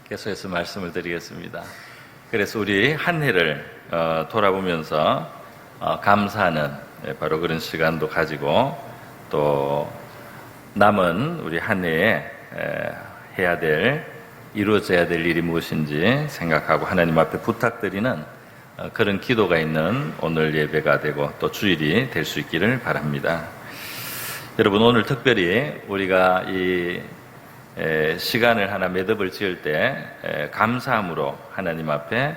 계속해서 말씀을 드리겠습니다. 그래서 우리 한 해를 돌아보면서 감사하는 바로 그런 시간도 가지고 또 남은 우리 한 해에 해야 될, 이루어져야 될 일이 무엇인지 생각하고 하나님 앞에 부탁드리는 그런 기도가 있는 오늘 예배가 되고 또 주일이 될 수 있기를 바랍니다. 여러분, 오늘 특별히 우리가 이 시간을 하나 매듭을 지을 때 감사함으로 하나님 앞에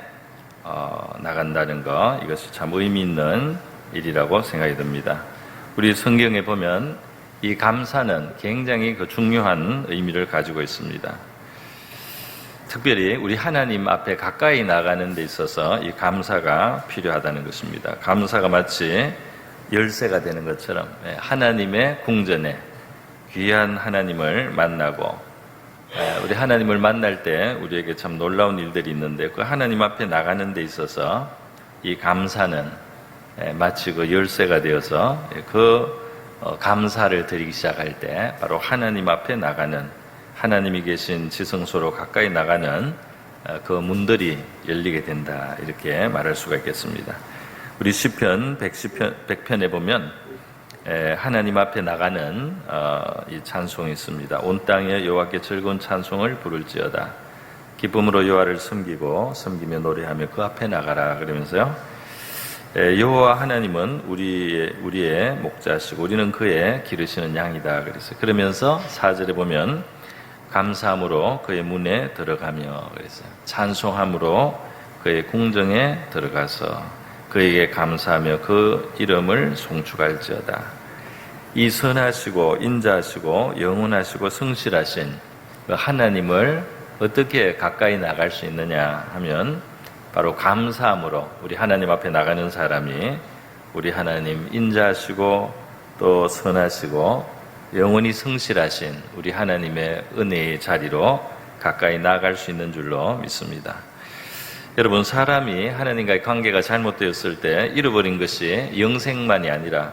나간다는 것, 이것이 참 의미 있는 일이라고 생각이 듭니다. 우리 성경에 보면 이 감사는 굉장히 중요한 의미를 가지고 있습니다. 특별히 우리 하나님 앞에 가까이 나가는 데 있어서 이 감사가 필요하다는 것입니다. 감사가 마치 열쇠가 되는 것처럼 하나님의 궁전에 귀한 하나님을 만나고, 우리 하나님을 만날 때 우리에게 참 놀라운 일들이 있는데, 그 하나님 앞에 나가는 데 있어서 이 감사는 마치 그 열쇠가 되어서 감사를 드리기 시작할 때 바로 하나님 앞에 나가는, 하나님이 계신 지성소로 가까이 나가는 그 문들이 열리게 된다, 이렇게 말할 수가 있겠습니다. 우리 시편 100편에 보면 하나님 앞에 나가는 이 찬송이 있습니다. 온 땅에 여호와께 즐거운 찬송을 부를지어다. 기쁨으로 여호와를 섬기며 노래하며 그 앞에 나가라. 그러면서요, 여호와 하나님은 우리의 목자시고 우리는 그의 기르시는 양이다. 그러면서 4절에 보면 감사함으로 그의 문에 들어가며, 그랬어요. 찬송함으로 그의 궁정에 들어가서 그에게 감사하며 그 이름을 송축할지어다. 이 선하시고 인자하시고 영원하시고 성실하신 그 하나님을 어떻게 가까이 나갈 수 있느냐 하면 바로 감사함으로, 우리 하나님 앞에 나가는 사람이 우리 하나님 인자하시고 또 선하시고 영원히 성실하신 우리 하나님의 은혜의 자리로 가까이 나갈 수 있는 줄로 믿습니다. 여러분, 사람이 하나님과의 관계가 잘못되었을 때 잃어버린 것이 영생만이 아니라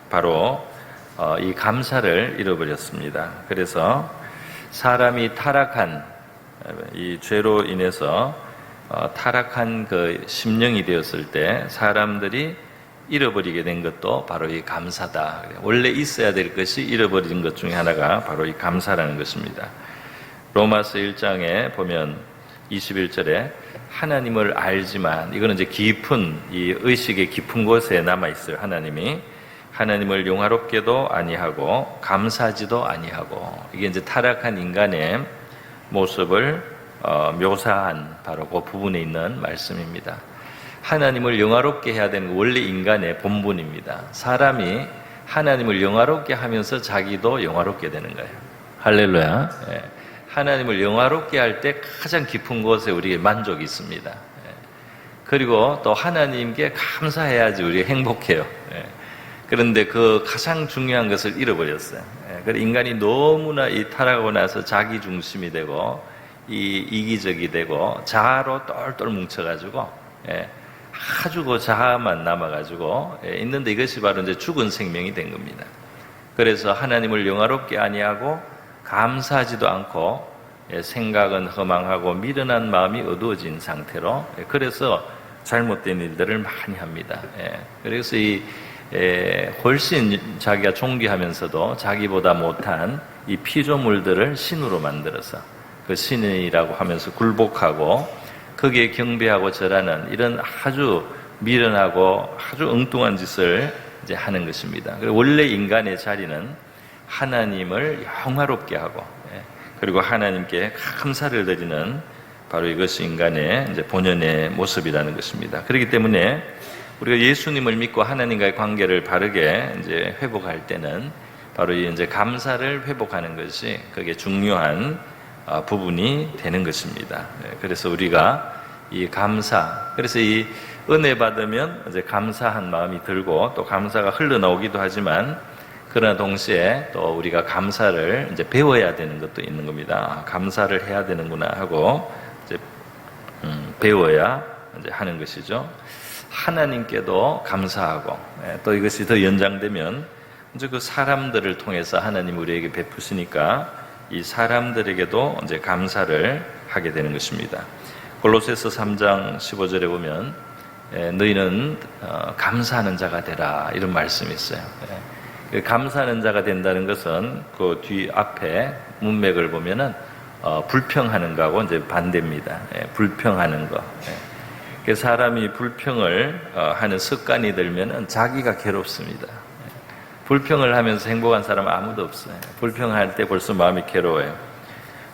바로 이 감사를 잃어버렸습니다. 그래서 사람이 타락한 이 죄로 인해서 타락한 그 심령이 되었을 때 사람들이 잃어버리게 된 것도 바로 이 감사다. 원래 있어야 될 것이 잃어버린 것 중에 하나가 바로 이 감사라는 것입니다. 로마서 1장에 보면 21절에 하나님을 알지만, 이거는 이제 깊은, 이 의식의 깊은 곳에 남아있어요. 하나님을 영화롭게도 아니하고 감사하지도 아니하고, 이게 이제 타락한 인간의 모습을 묘사한 바로 그 부분에 있는 말씀입니다. 하나님을 영화롭게 해야 되는 건 원래 인간의 본분입니다. 사람이 하나님을 영화롭게 하면서 자기도 영화롭게 되는 거예요. 할렐루야. 하나님을 영화롭게 할 때 가장 깊은 곳에 우리의 만족이 있습니다. 그리고 또 하나님께 감사해야지 우리가 행복해요. 그런데 그 가장 중요한 것을 잃어버렸어요. 그래서 인간이 너무나 이 타락하고 나서 자기 중심이 되고 이기적이 되고 자아로 똘똘 뭉쳐가지고 아주 그 자아만 남아가지고 있는데, 이것이 바로 이제 죽은 생명이 된 겁니다. 그래서 하나님을 영화롭게 아니하고 감사하지도 않고 생각은 허망하고 미련한 마음이 어두워진 상태로, 그래서 잘못된 일들을 많이 합니다. 그래서 훨씬 자기가 존귀하면서도 자기보다 못한 이 피조물들을 신으로 만들어서 그 신이라고 하면서 굴복하고 거기에 경배하고 절하는 이런 아주 미련하고 아주 엉뚱한 짓을 이제 하는 것입니다. 원래 인간의 자리는 하나님을 영화롭게 하고, 그리고 하나님께 감사를 드리는 바로 이것이 인간의 이제 본연의 모습이라는 것입니다. 그렇기 때문에 우리가 예수님을 믿고 하나님과의 관계를 바르게 이제 회복할 때는 바로 이제 감사를 회복하는 것이 그게 중요한 부분이 되는 것입니다. 그래서 우리가 이 감사, 그래서 이 은혜 받으면 이제 감사한 마음이 들고 또 감사가 흘러나오기도 하지만, 그러나 동시에 또 우리가 감사를 이제 배워야 되는 것도 있는 겁니다. 감사를 해야 되는구나 하고 이제 배워야 이제 하는 것이죠. 하나님께도 감사하고, 또 이것이 더 연장되면 이제 그 사람들을 통해서 하나님 우리에게 베푸시니까 이 사람들에게도 이제 감사를 하게 되는 것입니다. 골로새서 3장 15절에 보면 너희는 감사하는 자가 되라 이런 말씀이 있어요. 감사하는 자가 된다는 것은 그 뒤 앞에 문맥을 보면은 불평하는 거하고 이제 반대입니다. 불평하는 거. 사람이 불평을 하는 습관이 들면은 자기가 괴롭습니다. 불평을 하면서 행복한 사람은 아무도 없어요. 불평할 때 벌써 마음이 괴로워요.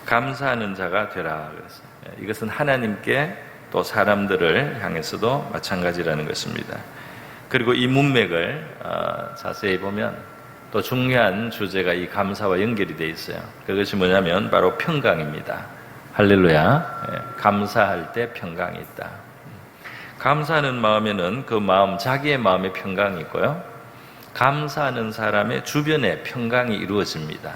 감사하는 자가 되라 그랬어요. 이것은 하나님께 또 사람들을 향해서도 마찬가지라는 것입니다. 그리고 이 문맥을 자세히 보면 또 중요한 주제가 이 감사와 연결이 되어 있어요. 그것이 뭐냐면 바로 평강입니다. 할렐루야. 감사할 때 평강이 있다. 감사하는 마음에는 그 마음, 자기의 마음에 평강이 있고요. 감사하는 사람의 주변에 평강이 이루어집니다.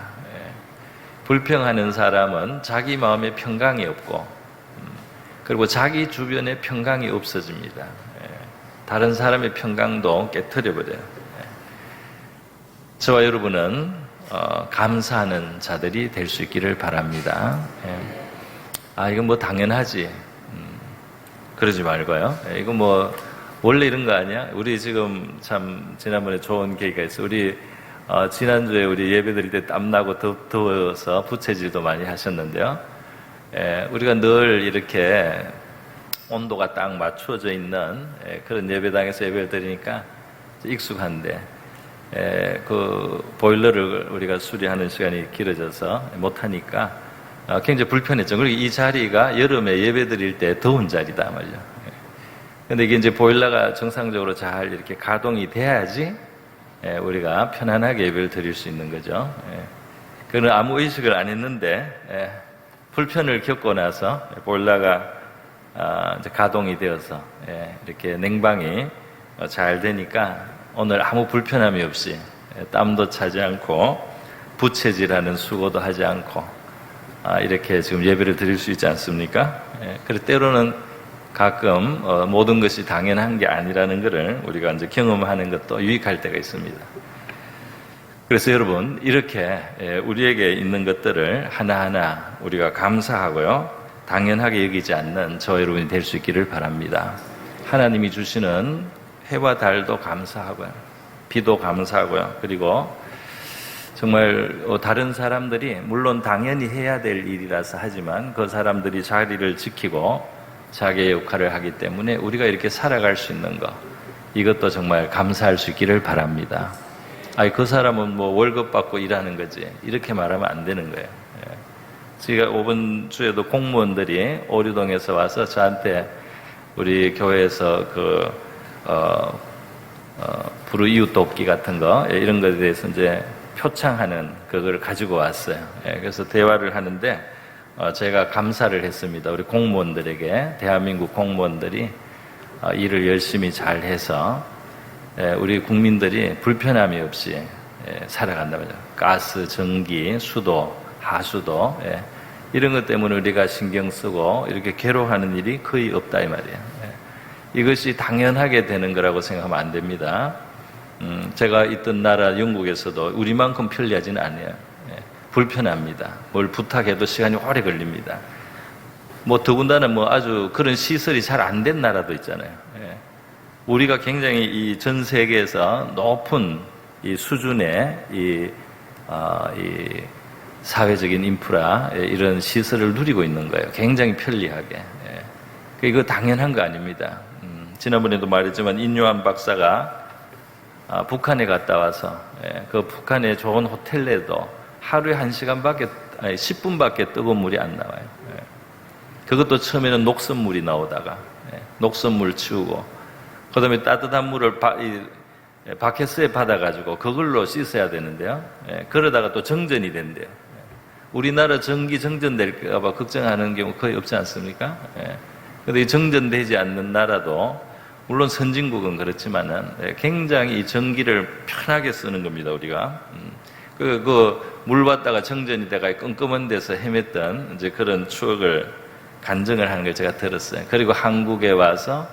불평하는 사람은 자기 마음에 평강이 없고, 그리고 자기 주변에 평강이 없어집니다. 다른 사람의 평강도 깨트려버려요. 저와 여러분은 감사하는 자들이 될 수 있기를 바랍니다. 이건 뭐 당연하지. 그러지 말고요. 이거 뭐 원래 이런 거 아니야? 우리 지금 참 지난번에 좋은 계기가 있어요. 우리 지난주에 우리 예배 드릴 때 땀나고 더워서 부채질도 많이 하셨는데요. 우리가 늘 이렇게 온도가 딱 맞춰져 있는 그런 예배당에서 예배를 드리니까 익숙한데 그 보일러를 우리가 수리하는 시간이 길어져서 못하니까 굉장히 불편했죠. 그리고 이 자리가 여름에 예배 드릴 때 더운 자리다 말이죠. 근데 이게 이제 보일러가 정상적으로 잘 이렇게 가동이 돼야지 우리가 편안하게 예배를 드릴 수 있는 거죠. 그는 아무 의식을 안 했는데 불편을 겪고 나서 보일러가 이제 가동이 되어서 이렇게 냉방이 잘 되니까 오늘 아무 불편함이 없이 땀도 차지 않고 부채질하는 수고도 하지 않고 이렇게 지금 예배를 드릴 수 있지 않습니까? 그래서 때로는 가끔 모든 것이 당연한 게 아니라는 것을 우리가 이제 경험하는 것도 유익할 때가 있습니다. 그래서 여러분 이렇게 우리에게 있는 것들을 하나하나 우리가 감사하고요, 당연하게 여기지 않는 저 여러분이 될 수 있기를 바랍니다. 하나님이 주시는 해와 달도 감사하고요, 비도 감사하고요, 그리고 정말 다른 사람들이 물론 당연히 해야 될 일이라서 하지만 그 사람들이 자리를 지키고 자기의 역할을 하기 때문에 우리가 이렇게 살아갈 수 있는 것, 이것도 정말 감사할 수 있기를 바랍니다. 그 사람은 뭐 월급 받고 일하는 거지 이렇게 말하면 안 되는 거예요. 제가 이번 주에도 공무원들이 오류동에서 와서 저한테 우리 교회에서 불우이웃 돕기 같은 거 이런 것에 대해서 이제 표창하는 그걸 가지고 왔어요. 그래서 대화를 하는데 제가 감사를 했습니다. 우리 공무원들에게, 대한민국 공무원들이 일을 열심히 잘 해서 우리 국민들이 불편함이 없이 살아간다고요. 가스, 전기, 수도, 하수도 이런 것 때문에 우리가 신경 쓰고 이렇게 괴로워하는 일이 거의 없다 이 말이에요. 이것이 당연하게 되는 거라고 생각하면 안 됩니다. 제가 있던 나라 영국에서도 우리만큼 편리하지는 않아요. 불편합니다. 뭘 부탁해도 시간이 오래 걸립니다. 뭐 더군다나 뭐 아주 그런 시설이 잘 안 된 나라도 있잖아요. 우리가 굉장히 이 전 세계에서 높은 이 수준의 이 사회적인 인프라 이런 시설을 누리고 있는 거예요. 굉장히 편리하게. 이거 당연한 거 아닙니다. 지난번에도 말했지만 인요한 박사가 북한에 갔다 와서 그 북한의 좋은 호텔에도 하루에 10분밖에 뜨거운 물이 안 나와요. 그것도 처음에는 녹선물이 나오다가 녹선물 치우고 그 다음에 따뜻한 물을 바켓스에 받아가지고 그걸로 씻어야 되는데요. 그러다가 또 정전이 된대요. 우리나라 전기 정전될까 봐 걱정하는 경우 거의 없지 않습니까? 그런데 정전되지 않는 나라도 물론 선진국은 그렇지만은 굉장히 이 전기를 편하게 쓰는 겁니다, 우리가. 물 받다가 정전이 돼가 끔끔한 데서 헤맸던 이제 그런 추억을 간증을 하는 걸 제가 들었어요. 그리고 한국에 와서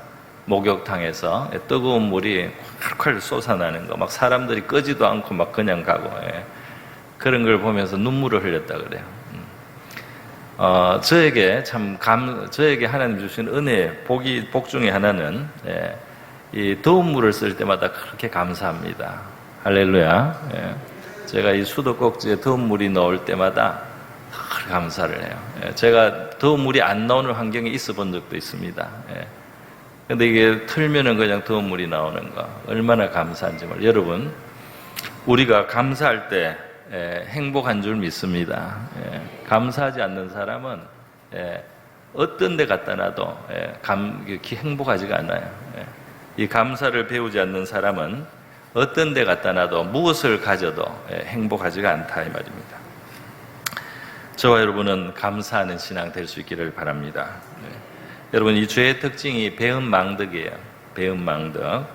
목욕탕에서 뜨거운 물이 콸콸 쏟아나는 거, 막 사람들이 끄지도 않고 막 그냥 가고, 그런 걸 보면서 눈물을 흘렸다 그래요. 저에게 하나님 주신 복 중에 하나는, 이 더운 물을 쓸 때마다 그렇게 감사합니다. 할렐루야. 제가 이 수도꼭지에 더운 물이 나올 때마다 늘 감사를 해요. 제가 더운 물이 안 나오는 환경에 있어 본 적도 있습니다. 근데 이게 틀면은 그냥 더운 물이 나오는 거 얼마나 감사한지 몰라요. 여러분, 우리가 감사할 때 행복한 줄 믿습니다. 감사하지 않는 사람은 어떤 데 갖다 놔도 행복하지가 않아요. 이 감사를 배우지 않는 사람은 어떤 데 갖다 놔도 무엇을 가져도 행복하지가 않다 이 말입니다. 저와 여러분은 감사하는 신앙 될 수 있기를 바랍니다. 여러분, 이 죄의 특징이 배은망덕이에요. 배은망덕.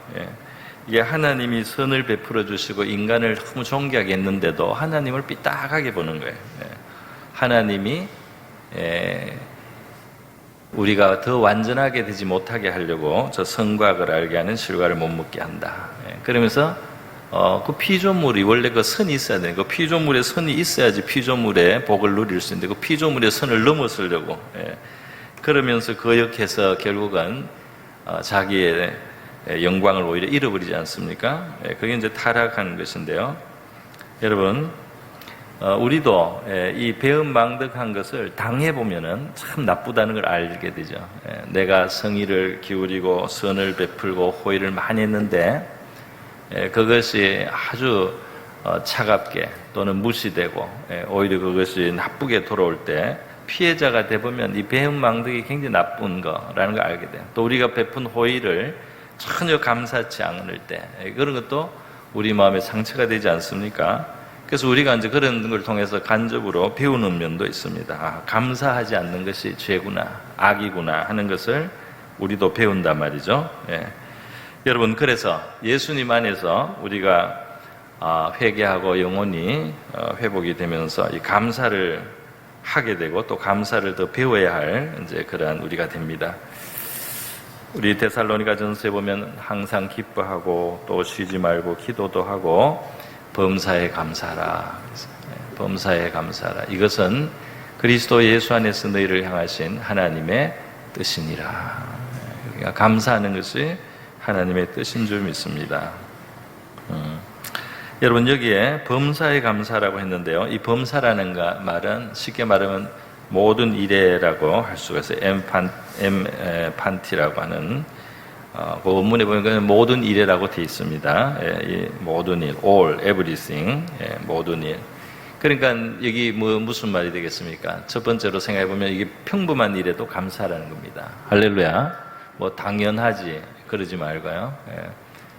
이게 하나님이 선을 베풀어 주시고 인간을 너무 존귀하게 했는데도 하나님을 삐딱하게 보는 거예요. 하나님이 우리가 더 완전하게 되지 못하게 하려고 저 선과 악을 알게 하는 실과를 못 먹게 한다. 그러면서 그 피조물이 원래 그 선이 있어야 되는 그 피조물에 선이 있어야지 피조물의 복을 누릴 수 있는데 그 피조물의 선을 넘어서려고 그러면서 거역해서 결국은 자기의 영광을 오히려 잃어버리지 않습니까? 그게 이제 타락한 것인데요. 여러분, 우리도 이 배은망덕한 것을 당해보면은 참 나쁘다는 걸 알게 되죠. 내가 성의를 기울이고 선을 베풀고 호의를 많이 했는데 그것이 아주 차갑게 또는 무시되고 오히려 그것이 나쁘게 돌아올 때 피해자가 되보면 이 배은망덕이 굉장히 나쁜 거라는 걸 알게 돼요. 또 우리가 베푼 호의를 전혀 감사치 않을 때 그런 것도 우리 마음에 상처가 되지 않습니까? 그래서 우리가 이제 그런 걸 통해서 간접으로 배우는 면도 있습니다. 감사하지 않는 것이 죄구나, 악이구나 하는 것을 우리도 배운단 말이죠. 여러분, 그래서 예수님 안에서 우리가 회개하고 영혼이 회복이 되면서 이 감사를 하게 되고 또 감사를 더 배워야 할 이제 그러한 우리가 됩니다. 우리 데살로니가 전서에 보면 항상 기뻐하고 또 쉬지 말고 기도도 하고 범사에 감사하라. 범사에 감사하라. 이것은 그리스도 예수 안에서 너희를 향하신 하나님의 뜻이니라. 그러니까 감사하는 것이 하나님의 뜻인 줄 믿습니다. 여러분, 여기에 범사에 감사라고 했는데요. 이 범사라는 말은 쉽게 말하면 모든 일에라고 할 수가 있어요. 엠판티라고 하는 그 원문에 보니까 모든 일에라고 되어 있습니다. 이 모든 일, all, everything, 모든 일. 그러니까 여기 무슨 말이 되겠습니까? 첫 번째로 생각해 보면 이게 평범한 일에도 감사라는 겁니다. 할렐루야. 뭐 당연하지 그러지 말고요.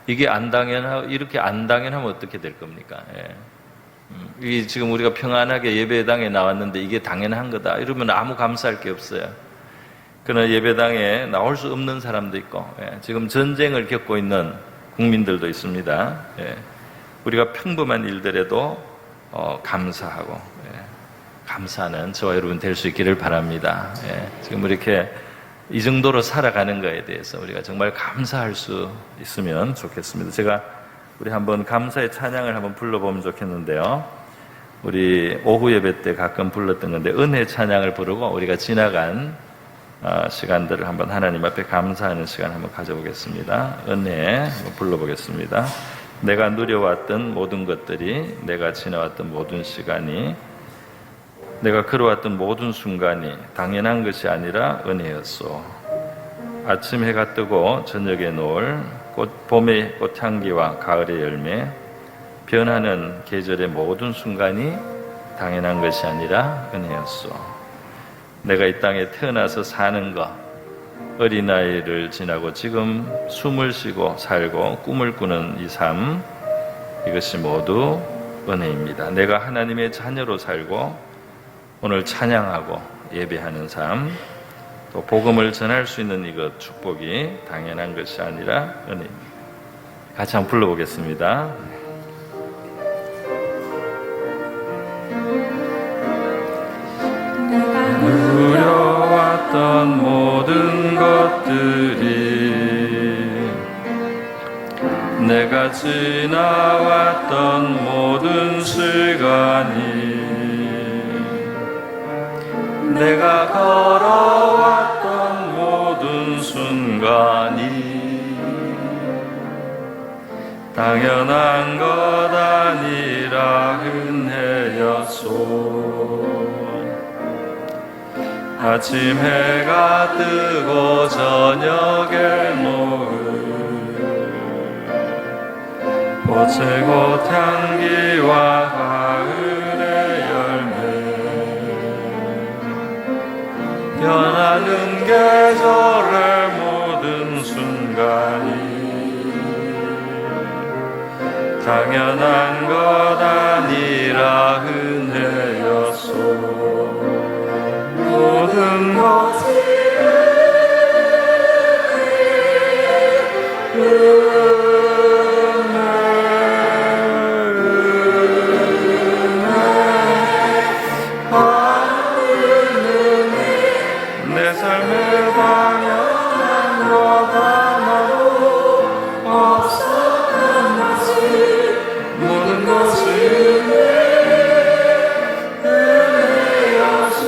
이게 이렇게 안 당연하면 어떻게 될 겁니까? 이게 지금 우리가 평안하게 예배당에 나왔는데 이게 당연한 거다 이러면 아무 감사할 게 없어요. 그러나 예배당에 나올 수 없는 사람도 있고 지금 전쟁을 겪고 있는 국민들도 있습니다. 우리가 평범한 일들에도 감사하고 감사하는 저와 여러분 될 수 있기를 바랍니다. 지금 이렇게 이 정도로 살아가는 것에 대해서 우리가 정말 감사할 수 있으면 좋겠습니다. 우리 한번 감사의 찬양을 한번 불러보면 좋겠는데요. 우리 오후 예배 때 가끔 불렀던 건데 은혜 찬양을 부르고 우리가 지나간 시간들을 한번 하나님 앞에 감사하는 시간 한번 가져보겠습니다. 은혜 한번 불러보겠습니다. 내가 누려왔던 모든 것들이, 내가 지나왔던 모든 시간이, 내가 걸어왔던 모든 순간이 당연한 것이 아니라 은혜였소. 아침 해가 뜨고 저녁에 노을, 봄의 꽃향기와 가을의 열매, 변하는 계절의 모든 순간이 당연한 것이 아니라 은혜였소. 내가 이 땅에 태어나서 사는 것, 어린아이를 지나고 지금 숨을 쉬고 살고 꿈을 꾸는 이 삶, 이것이 모두 은혜입니다. 내가 하나님의 자녀로 살고 오늘 찬양하고 예배하는 삶, 또 복음을 전할 수 있는 이것 축복이 당연한 것이 아니라 은혜입니다. 같이 한번 불러보겠습니다. 누려왔던 모든 것들이, 내가 지나왔던 모든 시간이, 내가 걸어왔던 모든 순간이 당연한 것 아니라 은혜였소. 아침 해가 뜨고 저녁에 노을 보채꽃 향기와 가을의 열매 변하는 계절의 모든 순간이 당연한 것 아니라 은혜였소. 모든 것이 내 삶의 당연한 것 하나도 없었던 것이 모든 것이 은혜였소.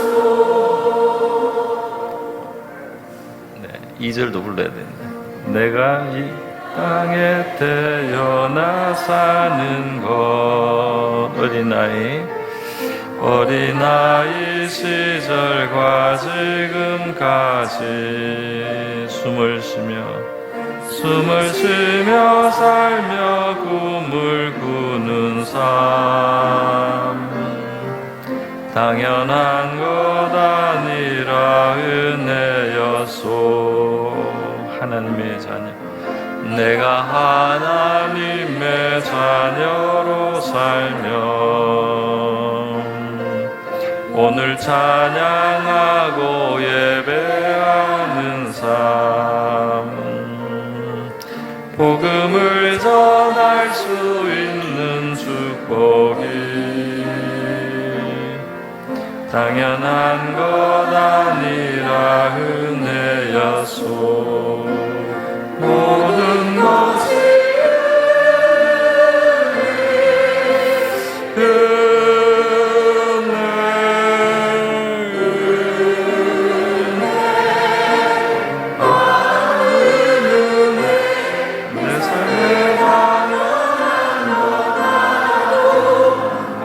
네, 2절도 불러야 되는데 내가 이 땅에 태어나 사는 것 어린아이 시절과 지금까지 숨을 쉬며 살며 꿈을 꾸는 삶 당연한 것 아니라 은혜였소. 하나님의 자녀 내가 하나님의 자녀로 살며 오늘 찬양하고 예배하는 삶 복음을 전할 수 있는 축복이 당연한 것 아니라 은혜였소. 모든 것이 내 삶에 당연한 것 하나도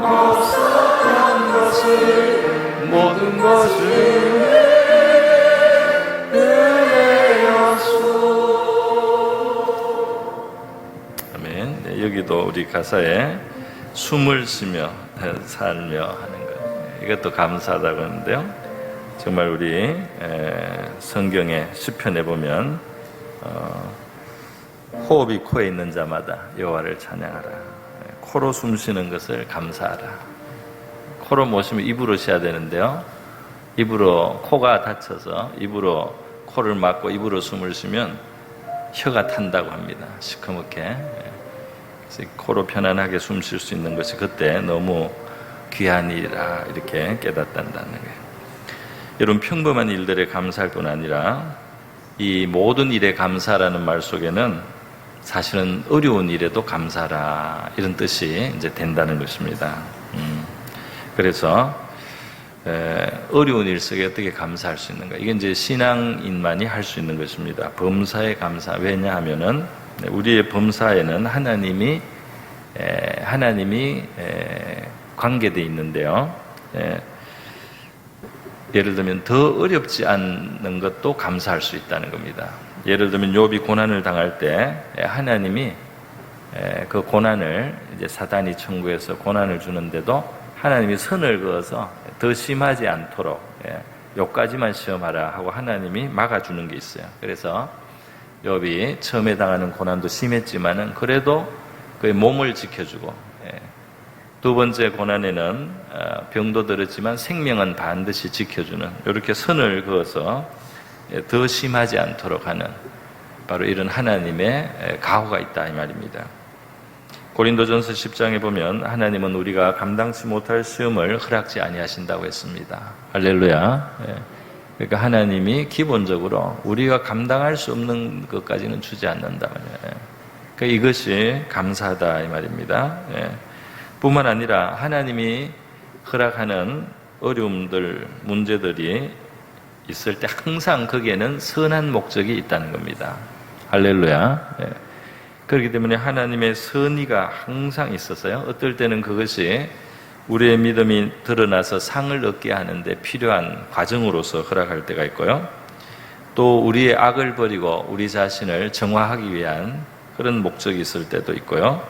없었던 것을 모든 것을 여기도 우리 가사에 숨을 쉬며 살며 하는 것 이것도 감사하다고 하는데요. 정말 우리 성경의 시편에 보면 호흡이 코에 있는 자마다 여호와를 찬양하라. 코로 숨 쉬는 것을 감사하라. 코로 못 쉬면 입으로 쉬어야 되는데요. 입으로 코가 다쳐서 입으로 코를 막고 입으로 숨을 쉬면 혀가 탄다고 합니다. 시커멓게. 코로 편안하게 숨 쉴 수 있는 것이 그때 너무 귀한 일이라 이렇게 깨닫는다는 거예요. 여러분 평범한 일들에 감사할 뿐 아니라 이 모든 일에 감사라는 말 속에는 사실은 어려운 일에도 감사라 이런 뜻이 이제 된다는 것입니다. 그래서 어려운 일 속에 어떻게 감사할 수 있는가 이게 이제 신앙인만이 할 수 있는 것입니다. 범사에 감사. 왜냐하면은 우리의 범사에는 하나님이 관계되어 있는데요. 예를 들면 더 어렵지 않는 것도 감사할 수 있다는 겁니다. 예를 들면 욥이 고난을 당할 때 하나님이 그 고난을 이제 사단이 청구해서 고난을 주는데도 하나님이 선을 그어서 더 심하지 않도록 여기까지만 시험하라 하고 하나님이 막아주는 게 있어요. 그래서 욥이 처음에 당하는 고난도 심했지만은 그래도 그의 몸을 지켜주고 두 번째 고난에는 병도 들었지만 생명은 반드시 지켜주는 이렇게 선을 그어서 더 심하지 않도록 하는 바로 이런 하나님의 가호가 있다 이 말입니다. 고린도전서 10장에 보면 하나님은 우리가 감당치 못할 시험을 허락지 아니하신다고 했습니다. 할렐루야. 그러니까 하나님이 기본적으로 우리가 감당할 수 없는 것까지는 주지 않는다. 그러니까 이것이 감사하다 이 말입니다. 뿐만 아니라 하나님이 허락하는 어려움들, 문제들이 있을 때 항상 거기에는 선한 목적이 있다는 겁니다. 할렐루야. 예. 그렇기 때문에 하나님의 선의가 항상 있었어요. 어떨 때는 그것이 우리의 믿음이 드러나서 상을 얻게 하는데 필요한 과정으로서 허락할 때가 있고요. 또 우리의 악을 버리고 우리 자신을 정화하기 위한 그런 목적이 있을 때도 있고요.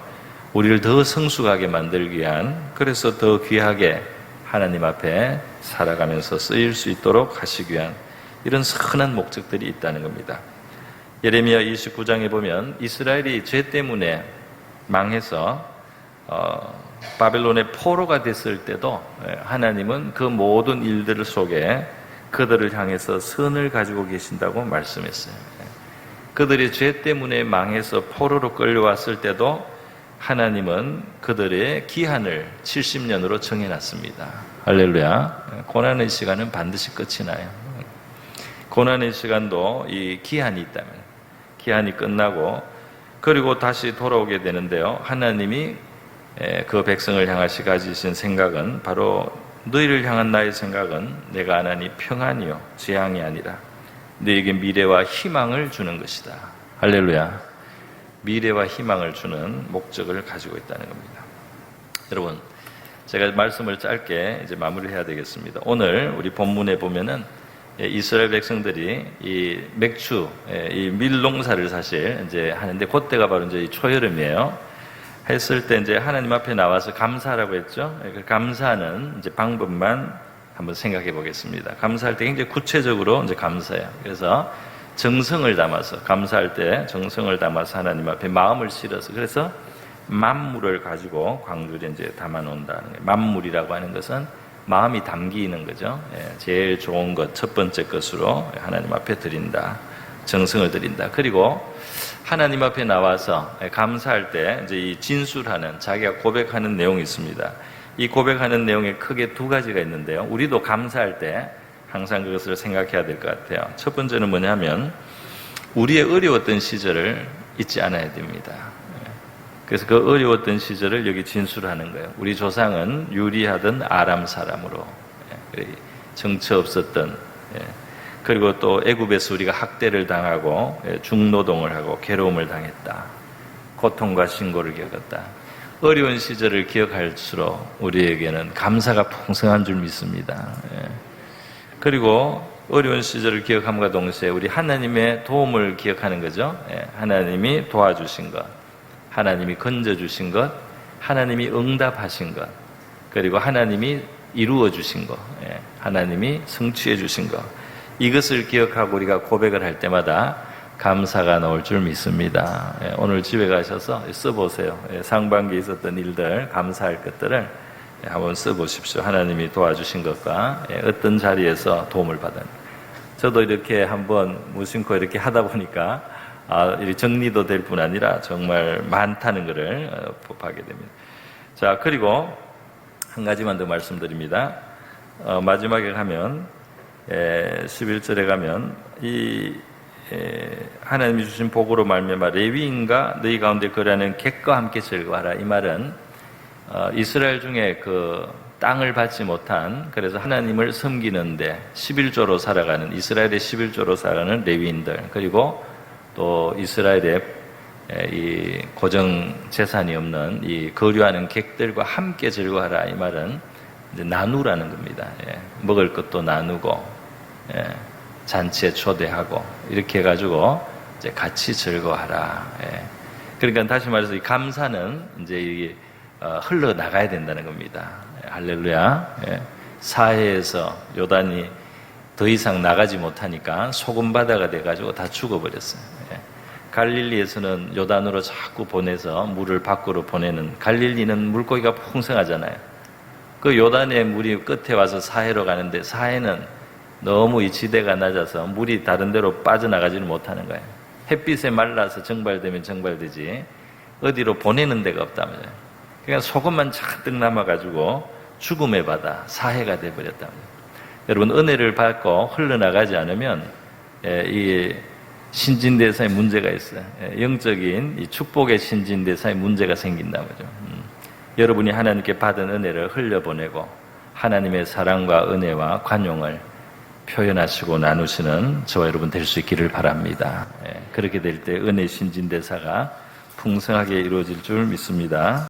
우리를 더 성숙하게 만들기 위한, 그래서 더 귀하게 하나님 앞에 살아가면서 쓰일 수 있도록 하시기 위한 이런 선한 목적들이 있다는 겁니다. 예레미야 29장에 보면 이스라엘이 죄 때문에 망해서 바벨론의 포로가 됐을 때도 하나님은 그 모든 일들 속에 그들을 향해서 선을 가지고 계신다고 말씀했어요. 그들이 죄 때문에 망해서 포로로 끌려왔을 때도 하나님은 그들의 기한을 70년으로 정해놨습니다. 할렐루야. 고난의 시간은 반드시 끝이 나요. 고난의 시간도 이 기한이 있다면 기한이 끝나고 그리고 다시 돌아오게 되는데요. 하나님이 그 백성을 향하시 가지신 생각은 바로 너희를 향한 나의 생각은 내가 하나니 평안이요 재앙이 아니라 너희에게 미래와 희망을 주는 것이다. 할렐루야. 미래와 희망을 주는 목적을 가지고 있다는 겁니다. 여러분, 제가 말씀을 짧게 이제 마무리해야 되겠습니다. 오늘 우리 본문에 보면은 이스라엘 백성들이 이 맥주, 이 밀농사를 사실 이제 하는데 그때가 바로 이제 초여름이에요. 했을 때 이제 하나님 앞에 나와서 감사하라고 했죠. 그 감사하는 이제 방법만 한번 생각해 보겠습니다. 감사할 때 굉장히 구체적으로 이제 감사해요. 그래서 정성을 담아서 감사할 때 정성을 담아서 하나님 앞에 마음을 실어서 그래서 만물을 가지고 광주에 이제 담아 놓는다는 거예요. 만물이라고 하는 것은 마음이 담기는 거죠. 제일 좋은 것, 첫 번째 것으로 하나님 앞에 드린다. 정성을 드린다. 그리고 하나님 앞에 나와서 감사할 때 이제 이 진술하는 자기가 고백하는 내용이 있습니다. 이 고백하는 내용에 크게 두 가지가 있는데요. 우리도 감사할 때 항상 그것을 생각해야 될 것 같아요. 첫 번째는 뭐냐면 우리의 어려웠던 시절을 잊지 않아야 됩니다. 그래서 그 어려웠던 시절을 여기 진술하는 거예요. 우리 조상은 유리하던 아람 사람으로 정처 없었던, 그리고 또 애굽에서 우리가 학대를 당하고 중노동을 하고 괴로움을 당했다. 고통과 신고를 겪었다. 어려운 시절을 기억할수록 우리에게는 감사가 풍성한 줄 믿습니다. 그리고 어려운 시절을 기억함과 동시에 우리 하나님의 도움을 기억하는 거죠. 하나님이 도와주신 것, 하나님이 건져주신 것, 하나님이 응답하신 것, 그리고 하나님이 이루어주신 것, 하나님이 성취해주신 것, 이것을 기억하고 우리가 고백을 할 때마다 감사가 나올 줄 믿습니다. 오늘 집에 가셔서 써보세요. 상반기에 있었던 일들, 감사할 것들을 한번 써보십시오. 하나님이 도와주신 것과 어떤 자리에서 도움을 받은. 저도 이렇게 한번 무심코 이렇게 하다 보니까 정리도 될 뿐 아니라 정말 많다는 것을 보게 됩니다. 자, 그리고 한 가지만 더 말씀드립니다. 마지막에 가면 11절에 가면 하나님이 주신 복으로 말미암아 레위인과 너희 가운데 거하는 객과 함께 즐거워하라. 이 말은 이스라엘 중에 그 땅을 받지 못한, 그래서 하나님을 섬기는데 11조로 살아가는, 이스라엘의 11조로 살아가는 레위인들, 그리고 또 이스라엘의 이 고정 재산이 없는 이 거류하는 객들과 함께 즐거워하라. 이 말은 이제 나누라는 겁니다. 먹을 것도 나누고, 잔치에 초대하고, 이렇게 해가지고 이제 같이 즐거워하라. 그러니까 다시 말해서 이 감사는 이제 흘러나가야 된다는 겁니다. 할렐루야. 사해에서 요단이 더 이상 나가지 못하니까 소금바다가 돼가지고 다 죽어버렸어요. 갈릴리에서는 요단으로 자꾸 보내서 물을 밖으로 보내는, 갈릴리는 물고기가 풍성하잖아요. 그 요단의 물이 끝에 와서 사해로 가는데 사해는 너무 이 지대가 낮아서 물이 다른 데로 빠져나가지는 못하는 거예요. 햇빛에 말라서 정발되면 정발되지 어디로 보내는 데가 없다면서요. 그러니까 소금만 잔뜩 남아가지고 죽음의 바다, 사해가 돼버렸답니다. 여러분, 은혜를 받고 흘러나가지 않으면 이 신진대사에 문제가 있어요. 영적인 이 축복의 신진대사에 문제가 생긴다 말이죠. 여러분이 하나님께 받은 은혜를 흘려보내고 하나님의 사랑과 은혜와 관용을 표현하시고 나누시는 저와 여러분 될 수 있기를 바랍니다. 그렇게 될 때 은혜 신진대사가 풍성하게 이루어질 줄 믿습니다.